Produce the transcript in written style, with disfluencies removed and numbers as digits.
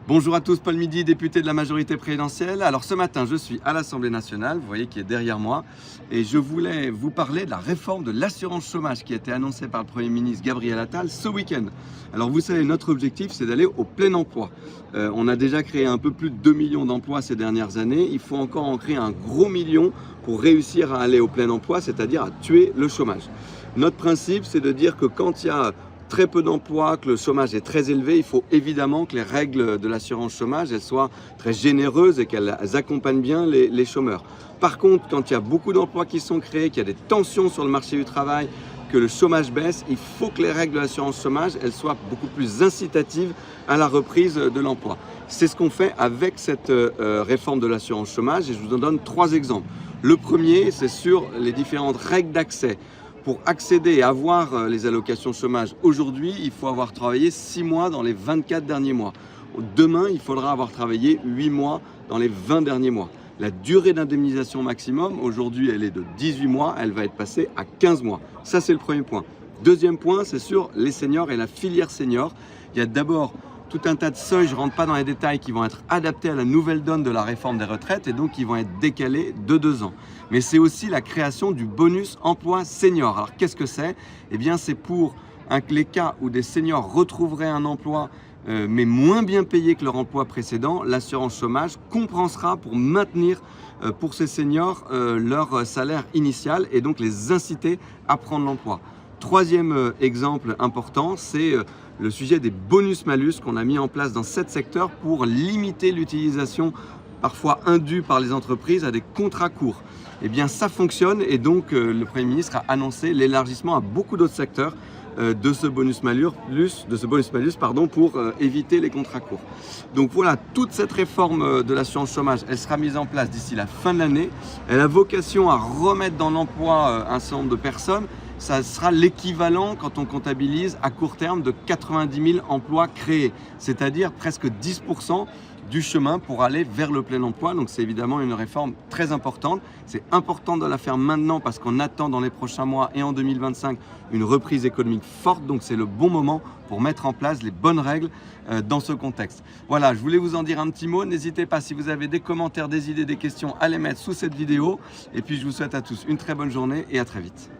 Bonjour à tous, Paul Midi, député de la majorité présidentielle. Alors ce matin, je suis à l'Assemblée nationale, vous voyez qui est derrière moi, et je voulais vous parler de la réforme de l'assurance chômage qui a été annoncée par le Premier ministre Gabriel Attal ce week-end. Alors vous savez, notre objectif, c'est d'aller au plein emploi. On a déjà créé un peu plus de 2 millions d'emplois ces dernières années. Il faut encore en créer un gros million pour réussir à aller au plein emploi, c'est-à-dire à tuer le chômage. Notre principe, c'est de dire que quand il y a très peu d'emplois, que le chômage est très élevé, il faut évidemment que les règles de l'assurance chômage elles soient très généreuses et qu'elles accompagnent bien les chômeurs. Par contre, quand il y a beaucoup d'emplois qui sont créés, qu'il y a des tensions sur le marché du travail, que le chômage baisse, il faut que les règles de l'assurance chômage elles soient beaucoup plus incitatives à la reprise de l'emploi. C'est ce qu'on fait avec cette réforme de l'assurance chômage et je vous en donne 3 exemples. Le premier, c'est sur les différentes règles d'accès. Pour accéder et avoir les allocations chômage aujourd'hui, il faut avoir travaillé 6 mois dans les 24 derniers mois. Demain, il faudra avoir travaillé 8 mois dans les 20 derniers mois. La durée d'indemnisation maximum, aujourd'hui, elle est de 18 mois, elle va être passée à 15 mois. Ça, c'est le premier point. Deuxième point, c'est sur les seniors et la filière senior. Il y a d'abord tout un tas de seuils, je ne rentre pas dans les détails, qui vont être adaptés à la nouvelle donne de la réforme des retraites et donc qui vont être décalés de 2 ans. Mais c'est aussi la création du bonus emploi senior. Alors qu'est-ce que c'est? Eh bien c'est pour les cas où des seniors retrouveraient un emploi mais moins bien payé que leur emploi précédent, l'assurance chômage compensera pour maintenir pour ces seniors leur salaire initial et donc les inciter à prendre l'emploi. Troisième exemple important, c'est le sujet des bonus-malus qu'on a mis en place dans 7 secteurs pour limiter l'utilisation parfois indue par les entreprises à des contrats courts. Eh bien ça fonctionne et donc le Premier ministre a annoncé l'élargissement à beaucoup d'autres secteurs de ce bonus-malus pour éviter les contrats courts. Donc voilà, toute cette réforme de l'assurance chômage, elle sera mise en place d'ici la fin de l'année. Elle a vocation à remettre dans l'emploi un certain nombre de personnes. Ça sera l'équivalent, quand on comptabilise à court terme, de 90 000 emplois créés, c'est-à-dire presque 10% du chemin pour aller vers le plein emploi. Donc c'est évidemment une réforme très importante. C'est important de la faire maintenant parce qu'on attend dans les prochains mois et en 2025 une reprise économique forte. Donc c'est le bon moment pour mettre en place les bonnes règles dans ce contexte. Voilà, je voulais vous en dire un petit mot. N'hésitez pas, si vous avez des commentaires, des idées, des questions, à les mettre sous cette vidéo. Et puis je vous souhaite à tous une très bonne journée et à très vite.